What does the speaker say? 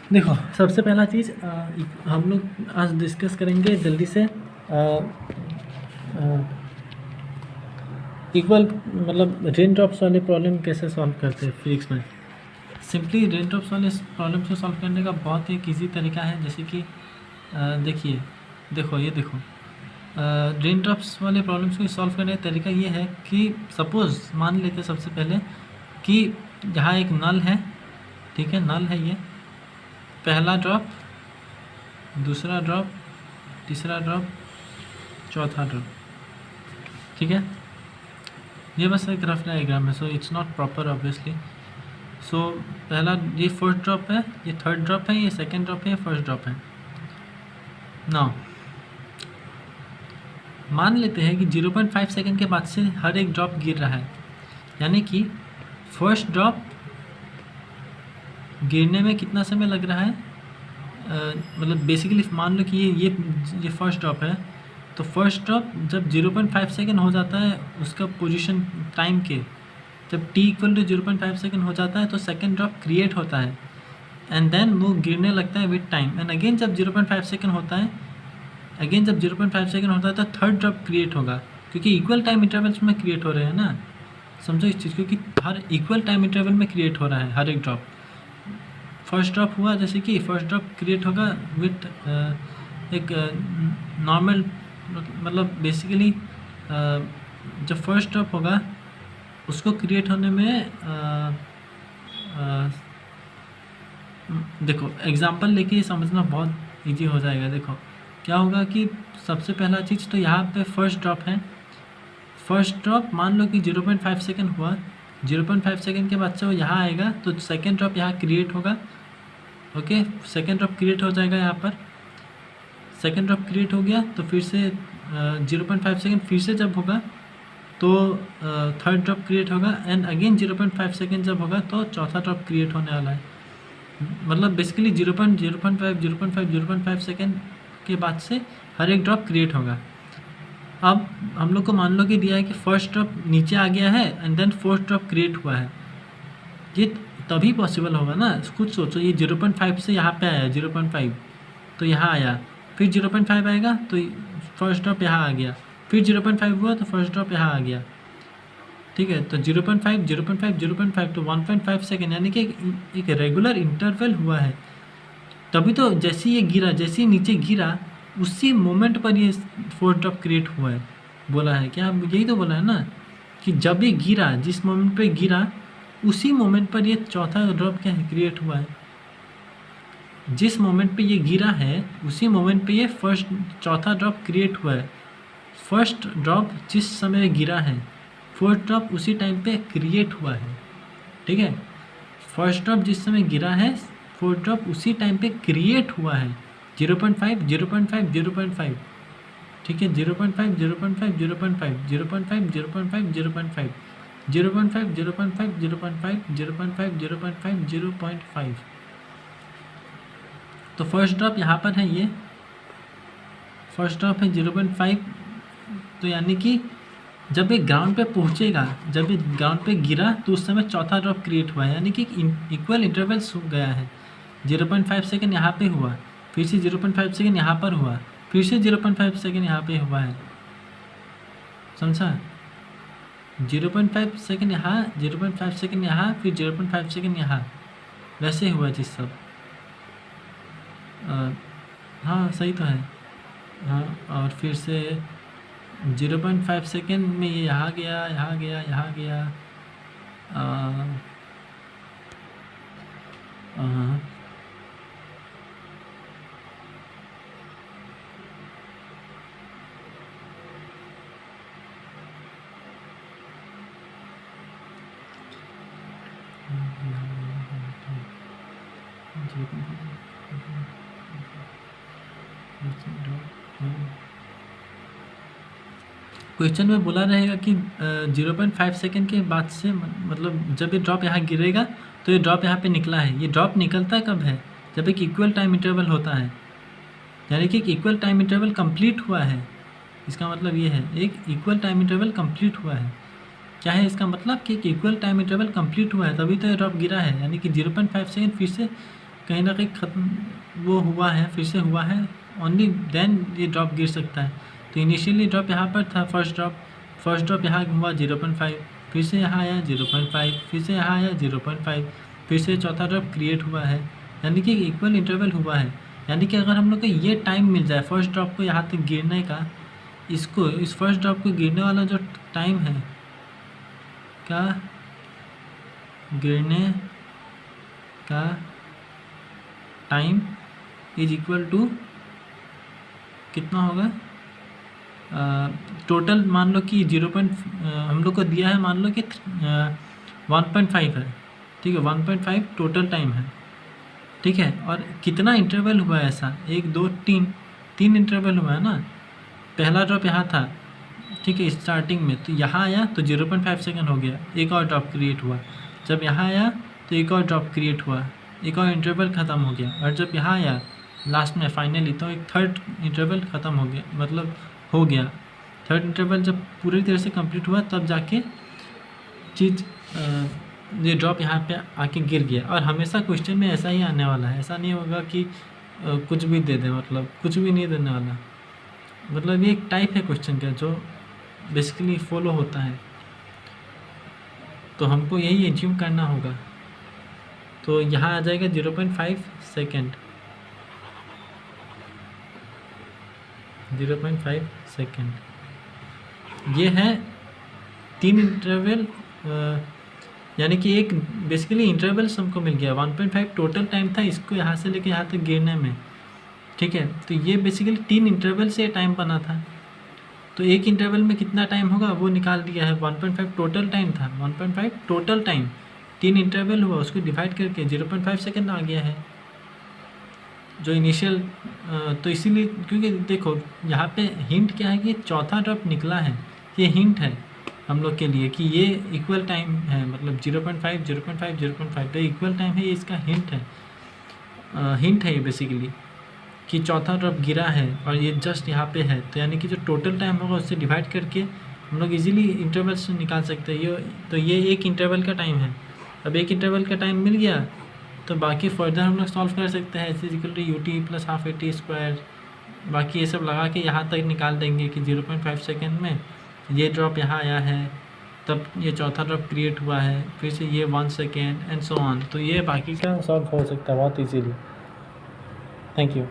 देखो, सबसे पहला चीज़ हम लोग आज डिस्कस करेंगे जल्दी से इक्वल मतलब रेन ड्रॉप्स वाले प्रॉब्लम कैसे सॉल्व करते हैं फिजिक्स में। सिंपली रेन ड्रॉप्स वाले प्रॉब्लम को सॉल्व करने का बहुत ही ईजी तरीका है। जैसे कि देखिए, देखो रेन ड्रॉप्स वाले प्रॉब्लम्स को सॉल्व करने का तरीका ये है कि सपोज़ मान लेते हैं सबसे पहले कि यहाँ एक नल है, ठीक है, नल है ये, पहला ड्रॉप, दूसरा ड्रॉप, तीसरा ड्रॉप, चौथा ड्रॉप, ठीक है। ये बस एक रफ डायग्राम है, so it's not proper obviously. So पहला ये फर्स्ट ड्रॉप है, ये थर्ड ड्रॉप है, ये सेकंड ड्रॉप है, ये फर्स्ट ड्रॉप है। नाउ मान लेते हैं कि 0.5 सेकंड के बाद से हर एक ड्रॉप गिर रहा है, यानी कि फर्स्ट ड्रॉप गिरने में कितना समय लग रहा है। मतलब बेसिकली मान लो कि ये फर्स्ट ड्रॉप है, तो फर्स्ट ड्रॉप जब 0.5 सेकंड हो जाता है उसका पोजीशन टाइम के, जब t इक्वल टू 0.5 सेकंड हो जाता है तो सेकंड ड्रॉप क्रिएट होता है एंड देन वो गिरने लगता है विद टाइम। एंड अगेन जब 0.5 सेकंड होता है, तो थर्ड ड्रॉप क्रिएट होगा, क्योंकि इक्वल टाइम इंटरवल्स में क्रिएट हो रहे हैं ना, समझो इस चीज़, क्योंकि हर इक्वल टाइम इंटरवल में क्रिएट हो रहा है हर एक ड्रॉप। फर्स्ट ड्रॉप हुआ, जैसे कि फर्स्ट ड्रॉप क्रिएट होगा विथ एक नॉर्मल, मतलब बेसिकली जब फर्स्ट ड्रॉप होगा उसको क्रिएट होने में देखो एग्जांपल लेके समझना बहुत इजी हो जाएगा। देखो क्या होगा कि सबसे पहला चीज़ तो यहाँ पे फर्स्ट ड्रॉप है, फर्स्ट ड्रॉप मान लो कि 0.5 सेकंड हुआ, 0.5 सेकंड के बाद से वो यहाँ आएगा तो सेकंड ड्रॉप यहाँ क्रिएट होगा। ओके, सेकंड ड्रॉप क्रिएट हो जाएगा यहाँ पर, सेकंड ड्रॉप क्रिएट हो गया तो फिर से 0.5 सेकंड फिर से जब होगा तो थर्ड ड्रॉप क्रिएट होगा एंड अगेन 0.5 सेकंड जब होगा तो चौथा ड्रॉप क्रिएट होने वाला है। मतलब बेसिकली 0.5 सेकंड के बाद से हर एक ड्रॉप क्रिएट होगा। अब हम लोग को मान लो कि दिया है कि फर्स्ट ड्रॉप नीचे आ गया है and then fourth drop create हुआ है, ये तभी पॉसिबल होगा ना। खुद सोचो, ये 0.5 से यहाँ पे आया 0.5 तो यहाँ आया, फिर 0.5 आएगा तो फर्स्ट ड्रॉप यहाँ आ गया, फिर 0.5 हुआ तो फर्स्ट ड्रॉप यहाँ आ गया, ठीक है। तो 0.5 तो 1.5 सेकेंड, यानी कि एक रेगुलर इंटरवल हुआ है। तभी तो जैसे ये गिरा, जैसे नीचे गिरा उसी मोमेंट पर ये फोर्थ ड्रॉप क्रिएट हुआ है। बोला है क्या, यही तो बोला है ना कि जब ये गिरा, जिस मोमेंट पे गिरा उसी मोमेंट पर ये चौथा ड्रॉप क्या है क्रिएट हुआ है। जिस मोमेंट पे ये गिरा है उसी मोमेंट पे ये चौथा ड्रॉप क्रिएट हुआ है। फर्स्ट ड्रॉप जिस समय गिरा है, फोर्थ ड्रॉप उसी टाइम पे क्रिएट हुआ है, ठीक है। फर्स्ट ड्रॉप जिस समय गिरा है, फोर्थ ड्रॉप उसी टाइम पे क्रिएट हुआ है। 0.5 0.5 0.5, ठीक है, 0.5 0.5 0.5 0.5 0.5 0.5 0.5 0.5 0.5 0.5 0.5 0.5। तो फर्स्ट ड्रॉप यहाँ पर है, ये फर्स्ट ड्रॉप है 0.5। तो यानी कि जब ये ग्राउंड पे पहुँचेगा, जब ये ग्राउंड पे गिरा तो उस समय चौथा ड्रॉप क्रिएट हुआ है, यानी कि इक्वल इंटरवल्स हो गया है। 0.5 सेकेंड यहाँ पे हुआ, फिर से 0.5 सेकेंड यहाँ पर हुआ, फिर से 0.5 सेकेंड यहाँ पे हुआ है, समझा। 0.5 सेकेंड यहाँ, 0.5 सेकेंड यहाँ, फिर 0.5 सेकेंड यहाँ, वैसे हुआ चीज़ सब। हाँ सही तो है, हाँ। और फिर से 0.5 सेकेंड में ये यहाँ गया, यहाँ गया, यहाँ गया, क्वेश्चन में बोला रहेगा कि 0.5 सेकेंड के बाद से, मतलब जब ये ड्रॉप यहाँ गिरेगा तो ये ड्रॉप यहाँ पे निकला है। ये ड्रॉप निकलता कब है, जब एक इक्वल टाइम इंटरवल होता है, यानी कि एक इक्वल टाइम इंटरवल कंप्लीट हुआ है। इसका मतलब ये है एक इक्वल टाइम इंटरवल कंप्लीट हुआ है। क्या है इसका मतलब कि एक इक्वल टाइम इंटरवल कंप्लीट हुआ है, तभी तो ये ड्रॉप गिरा है, यानी कि 0.5 सेकेंड फिर से कहीं ना कहीं ख़त्म वो हुआ है, फिर से हुआ है, ओनली देन ये ड्रॉप गिर सकता है। तो इनिशियली ड्रॉप यहाँ पर था, फर्स्ट ड्रॉप यहाँ हुआ 0.5, फिर से यहाँ आया 0.5, फिर से यहाँ आया 0.5, फिर से चौथा ड्रॉप क्रिएट हुआ है, यानी कि इक्वल इंटरवल हुआ है। यानी कि अगर हम लोग को ये टाइम मिल जाए फर्स्ट ड्रॉप को यहाँ तक गिरने का, इसको इस फर्स्ट ड्रॉप को गिरने वाला जो टाइम है, क्या गिरने का टाइम इज इक्वल टू कितना होगा, टोटल मान लो कि हम लोग को दिया है, मान लो कि 1.5 है, ठीक है, 1.5 टोटल टाइम है, ठीक है। और कितना इंटरवल हुआ है ऐसा, 1 2 3 इंटरवल हुआ है ना। पहला ड्रॉप यहाँ था, ठीक है, स्टार्टिंग में, तो यहाँ आया तो 0.5 सेकेंड हो गया, एक और ड्रॉप क्रिएट हुआ। जब यहाँ आया तो एक और ड्रॉप क्रिएट हुआ, एक और इंटरवल ख़त्म हो गया। और जब यहाँ आया लास्ट में फाइनली, तो एक थर्ड इंटरवल ख़त्म हो गया, मतलब हो गया। थर्ड इंटरवल जब पूरी तरह से कंप्लीट हुआ तब जाके चीज़ ये ड्रॉप यहाँ पे आके गिर गया। और हमेशा क्वेश्चन में ऐसा ही आने वाला है, ऐसा नहीं होगा कि कुछ भी दे दे, मतलब कुछ भी नहीं देने वाला। मतलब ये एक टाइप है क्वेश्चन का जो बेसिकली फॉलो होता है, तो हमको यही एज्यूम करना होगा। तो यहाँ आ जाएगा 0.5 सेकेंड, 0.5 सेकेंड। ये है 3 इंटरवल, यानी कि एक बेसिकली इंटरवल्स हमको मिल गया। 1.5 टोटल टाइम था इसको यहाँ से लेके यहाँ तक गिरने में, ठीक है। तो ये बेसिकली 3 इंटरवल से टाइम बना था। तो एक इंटरवल में कितना टाइम होगा वो निकाल दिया है। 1.5 टोटल टाइम था, 1.5 टोटल टाइम, 3 इंटरवल हुआ, उसको डिवाइड करके 0.5 सेकेंड आ गया है जो इनिशियल। तो इसीलिए, क्योंकि देखो यहाँ पे हिंट क्या है कि चौथा ड्रॉप निकला है, ये हिंट है हम लोग के लिए कि ये इक्वल टाइम है, मतलब 0.5 0.5 0.5 तो इक्वल टाइम है, ये इसका हिंट है ये बेसिकली कि चौथा ड्रॉप गिरा है और ये जस्ट यहाँ पे है। तो यानी कि जो टोटल टाइम होगा उससे डिवाइड करके हम लोग इजीली इंटरवल से निकाल सकते हैं। तो ये एक इंटरवल का टाइम है। अब एक इंटरवल का टाइम मिल गया तो बाकी फर्दर हम लोग सॉल्व कर सकते हैं। S equal to UT + ½ AT², बाकी ये सब लगा के यहाँ तक निकाल देंगे कि 0.5 सेकेंड में ये ड्रॉप यहाँ आया है, तब ये चौथा ड्रॉप क्रिएट हुआ है, फिर से ये 1 सेकेंड एंड सो ऑन। तो ये बाकी का सॉल्व हो सकता है बहुत ईजीली। Thank you.